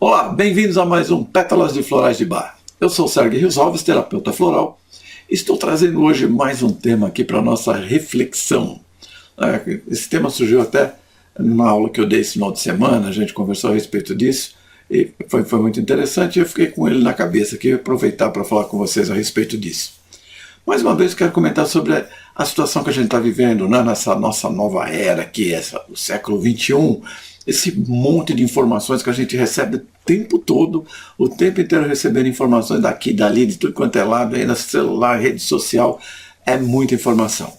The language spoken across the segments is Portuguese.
Olá, bem-vindos a mais um Pétalas de Florais de Bar. Eu sou o Sérgio Rios, terapeuta floral. Estou trazendo hoje mais um tema aqui para a nossa reflexão. Esse tema surgiu até numa aula que eu dei esse final de semana, a gente conversou a respeito disso, e foi muito interessante, e eu fiquei com ele na cabeça aqui, aproveitar para falar com vocês a respeito disso. Mais uma vez quero comentar sobre a situação que a gente está vivendo, né, nessa nossa nova era, que é o século XXI, esse monte de informações que a gente recebe o tempo todo, o tempo inteiro recebendo informações daqui, dali, de tudo quanto é lado, aí no celular, rede social, é muita informação.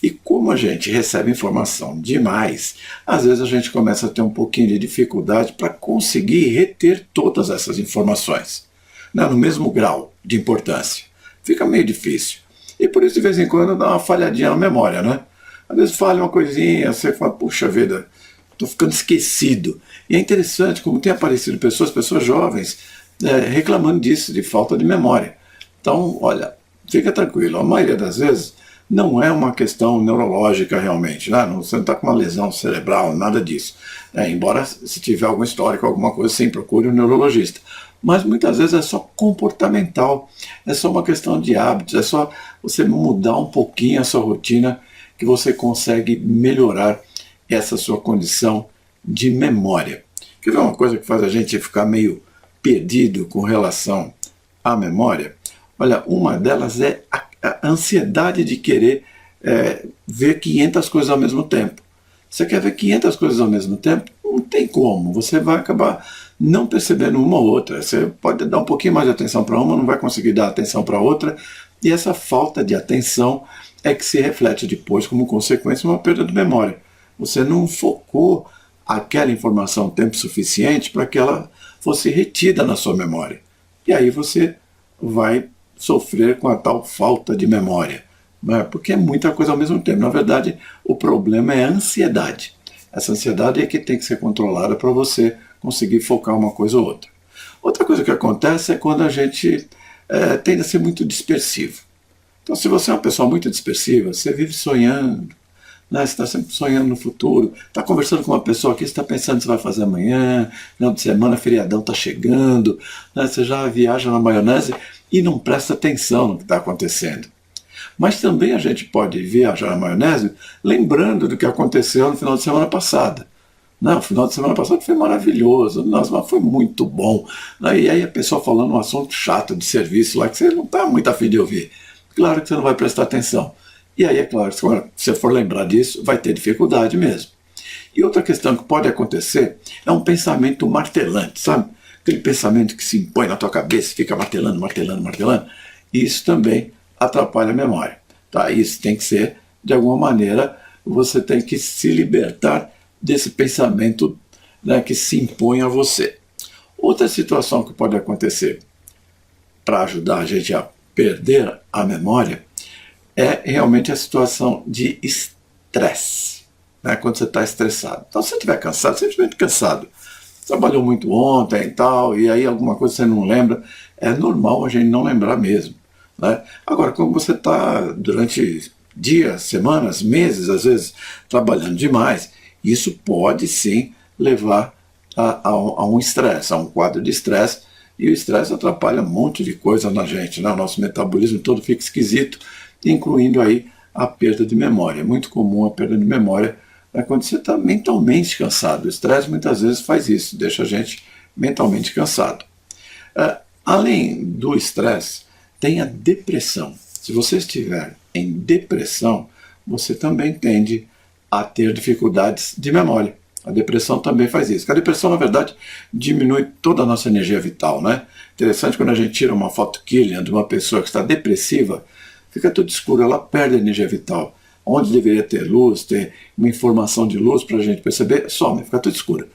E como a gente recebe informação demais, às vezes a gente começa a ter um pouquinho de dificuldade para conseguir reter todas essas informações, né, no mesmo grau de importância. Fica meio difícil. E por isso, de vez em quando, dá uma falhadinha na memória, né? Às vezes falha uma coisinha, você fala, puxa vida, estou ficando esquecido. E é interessante como tem aparecido pessoas jovens, reclamando disso, de falta de memória. Então, olha, fica tranquilo, a maioria das vezes não é uma questão neurológica realmente, né? Você não está com uma lesão cerebral, nada disso. Embora, se tiver algum histórico, alguma coisa, sim, procure um neurologista. Mas muitas vezes é só comportamental, é só uma questão de hábitos, é só você mudar um pouquinho a sua rotina que você consegue melhorar essa sua condição de memória. Quer ver uma coisa que faz a gente ficar meio perdido com relação à memória? Olha, uma delas é a ansiedade de querer ver 500 coisas ao mesmo tempo. Você quer ver 500 coisas ao mesmo tempo? Não tem como, você vai acabar não percebendo uma ou outra. Você pode dar um pouquinho mais de atenção para uma, não vai conseguir dar atenção para outra, e essa falta de atenção é que se reflete depois como consequência uma perda de memória. Você não focou aquela informação o tempo suficiente para que ela fosse retida na sua memória. E aí você vai sofrer com a tal falta de memória, né? Porque é muita coisa ao mesmo tempo. Na verdade, o problema é a ansiedade. Essa ansiedade é que tem que ser controlada para você conseguir focar uma coisa ou outra. Outra coisa que acontece é quando a gente tende a ser muito dispersivo. Então, se você é uma pessoa muito dispersiva, você vive sonhando, né? Você está sempre sonhando no futuro, está conversando com uma pessoa aqui, você está pensando o que você vai fazer amanhã, final de semana, feriadão está chegando, né? Você já viaja na maionese e não presta atenção no que está acontecendo. Mas também a gente pode viajar na maionese lembrando do que aconteceu no final de semana passada. Não, o final de semana passado foi maravilhoso, nossa, mas foi muito bom. E aí a pessoa falando um assunto chato de serviço lá que você não está muito afim de ouvir. Claro que você não vai prestar atenção. E aí, é claro, se você for lembrar disso, vai ter dificuldade mesmo. E outra questão que pode acontecer é um pensamento martelante, sabe? Aquele pensamento que se impõe na tua cabeça, fica martelando, martelando, martelando. E isso também atrapalha a memória. Tá? Isso tem que ser, de alguma maneira, você tem que se libertar desse pensamento, né, que se impõe a você. Outra situação que pode acontecer para ajudar a gente a perder a memória é realmente a situação de estresse, né, quando você está estressado. Então, se você estiver cansado, simplesmente cansado, trabalhou muito ontem e tal, e aí alguma coisa você não lembra, é normal a gente não lembrar mesmo, né? Agora, como você está durante dias, semanas, meses, às vezes, trabalhando demais, isso pode sim levar a um estresse, a um quadro de estresse, e o estresse atrapalha um monte de coisa na gente, né? O nosso metabolismo todo fica esquisito, incluindo aí a perda de memória. É muito comum a perda de memória quando você está mentalmente cansado. O estresse muitas vezes faz isso, deixa a gente mentalmente cansado. Além do estresse, tem a depressão. Se você estiver em depressão, você também tende a ter dificuldades de memória. A depressão também faz isso. A depressão, na verdade, diminui toda a nossa energia vital, né? Interessante, quando a gente tira uma foto Killian de uma pessoa que está depressiva, fica tudo escuro, ela perde a energia vital. Onde deveria ter luz, ter uma informação de luz para a gente perceber, some, fica tudo escuro.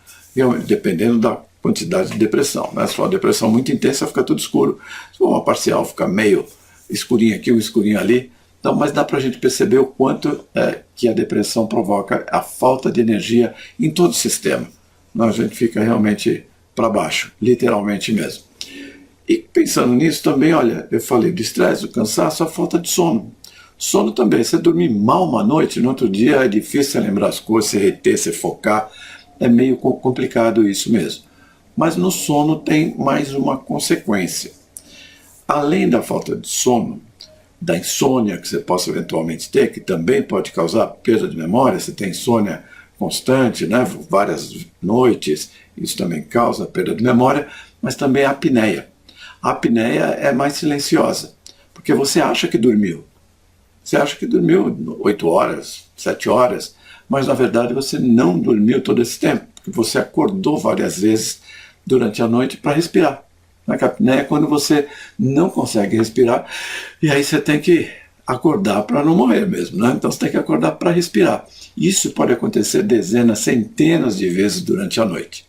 Dependendo da quantidade de depressão, né? Se for uma depressão muito intensa, fica tudo escuro. Se for uma parcial, fica meio escurinho aqui, um escurinho ali. Então, mas dá para a gente perceber o quanto que a depressão provoca a falta de energia em todo o sistema. A gente fica realmente para baixo, literalmente mesmo. E pensando nisso também, olha, eu falei do estresse, do cansaço, a falta de sono. Sono também, você dormir mal uma noite, no outro dia é difícil você lembrar as coisas, você reter, você focar, é meio complicado isso mesmo. Mas no sono tem mais uma consequência. Além da falta de sono, da insônia que você possa eventualmente ter, que também pode causar perda de memória, você tem insônia constante, né, várias noites, isso também causa perda de memória, mas também a apneia. A apneia é mais silenciosa, porque você acha que dormiu. Você acha que dormiu 8 horas, 7 horas, mas na verdade você não dormiu todo esse tempo, porque você acordou várias vezes durante a noite para respirar. A apneia é quando você não consegue respirar e aí você tem que acordar para não morrer mesmo, né? Então você tem que acordar para respirar. Isso pode acontecer dezenas, centenas de vezes durante a noite.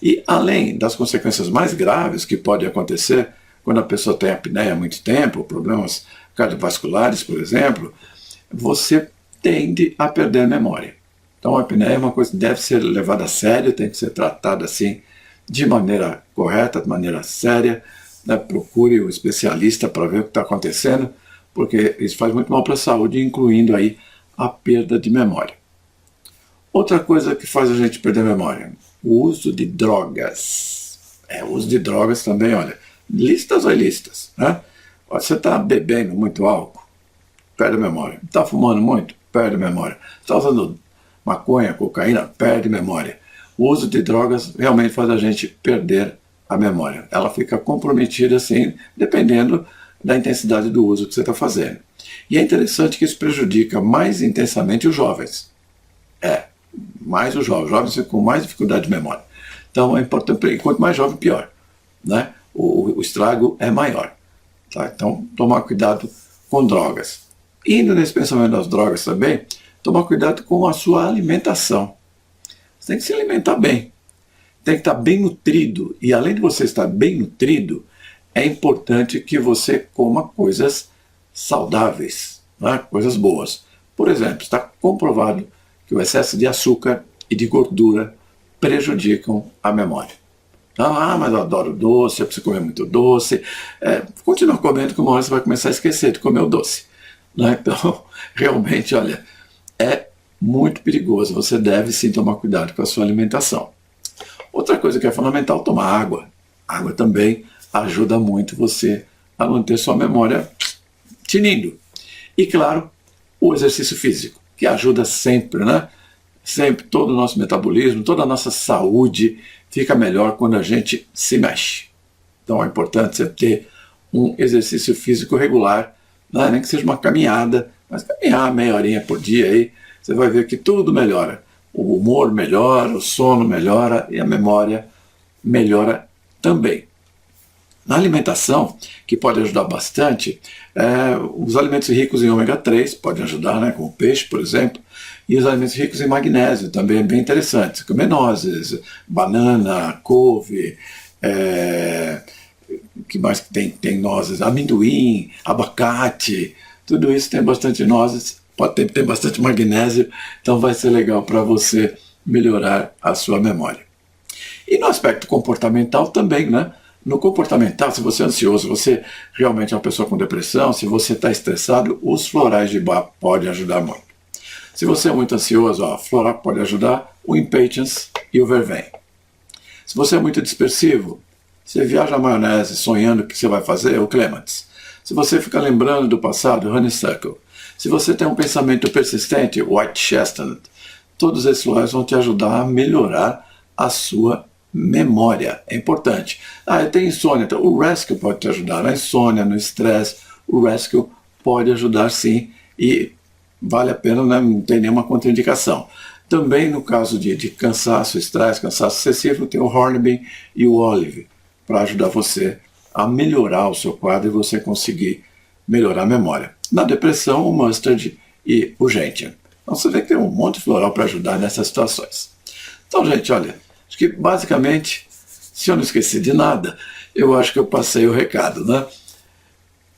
E além das consequências mais graves que podem acontecer quando a pessoa tem apneia há muito tempo, problemas cardiovasculares, por exemplo, você tende a perder a memória. Então a apneia é uma coisa que deve ser levada a sério, tem que ser tratada assim de maneira correta, de maneira séria, né? Procure o especialista para ver o que está acontecendo, porque isso faz muito mal para a saúde, incluindo aí a perda de memória. Outra coisa que faz a gente perder a memória, o uso de drogas. O uso de drogas também, olha, listas ou listas, né? Você está bebendo muito álcool, perde a memória. Está fumando muito, perde a memória. Está usando maconha, cocaína, perde a memória. O uso de drogas realmente faz a gente perder a memória. Ela fica comprometida, assim, dependendo da intensidade do uso que você está fazendo. E é interessante que isso prejudica mais intensamente os jovens. Mais os jovens ficam com mais dificuldade de memória. Então é importante, quanto mais jovem, pior, né? O estrago é maior. Tá? Então, tomar cuidado com drogas. Indo nesse pensamento das drogas também, tomar cuidado com a sua alimentação. Você tem que se alimentar bem, tem que estar bem nutrido, e além de você estar bem nutrido, é importante que você coma coisas saudáveis, né? Coisas boas. Por exemplo, está comprovado que o excesso de açúcar e de gordura prejudicam a memória. Mas eu adoro doce, eu preciso comer muito doce. Continua comendo, que uma hora você vai começar a esquecer de comer o doce, né? Então, realmente, olha, é muito perigoso. Você deve sim tomar cuidado com a sua alimentação. Outra coisa que é fundamental, tomar água. Água também ajuda muito você a manter sua memória tinindo. E claro, o exercício físico, que ajuda sempre, né? Sempre, todo o nosso metabolismo, toda a nossa saúde fica melhor quando a gente se mexe. Então é importante você ter um exercício físico regular, né? Nem que seja uma caminhada, mas caminhar meia horinha por dia aí, você vai ver que tudo melhora. O humor melhora, o sono melhora e a memória melhora também. Na alimentação, que pode ajudar bastante, os alimentos ricos em ômega 3 podem ajudar, né, como o peixe, por exemplo, e os alimentos ricos em magnésio também é bem interessante. Comer nozes, banana, couve, que mais tem nozes? Amendoim, abacate, tudo isso tem bastante nozes, pode ter bastante magnésio, então vai ser legal para você melhorar a sua memória. E no aspecto comportamental também, né? No comportamental, se você é ansioso, você realmente é uma pessoa com depressão, se você está estressado, os florais de Bach podem ajudar muito. Se você é muito ansioso, a floral pode ajudar, o impatience e o vervém. Se você é muito dispersivo, você viaja na maionese sonhando o que você vai fazer, o clematis. Se você fica lembrando do passado, o honeysuckle. Se você tem um pensamento persistente, o white chestnut. Todos esses florais vão te ajudar a melhorar a sua memória. É importante. Eu tenho insônia, então o Rescue pode te ajudar na insônia, no estresse. O Rescue pode ajudar sim e vale a pena, né? Não tem nenhuma contraindicação. Também no caso de cansaço, estresse, cansaço excessivo, tem o Hornbeam e o Olive para ajudar você a melhorar o seu quadro e você conseguir melhorar a memória. Na depressão, o Mustard e o Gentian. Então você vê que tem um monte de floral para ajudar nessas situações. Então, gente, olha, acho que basicamente, se eu não esqueci de nada, eu acho que eu passei o recado, né?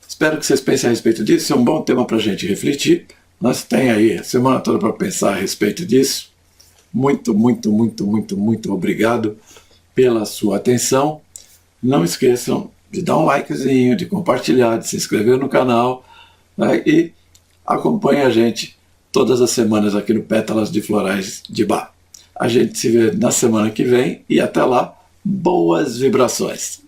Espero que vocês pensem a respeito disso, é um bom tema para a gente refletir. Nós temos aí a semana toda para pensar a respeito disso. Muito, muito, muito, muito, muito obrigado pela sua atenção. Não esqueçam de dar um likezinho, de compartilhar, de se inscrever no canal, né? E acompanhe a gente todas as semanas aqui no Pétalas de Florais de Bach. A gente se vê na semana que vem e até lá, boas vibrações.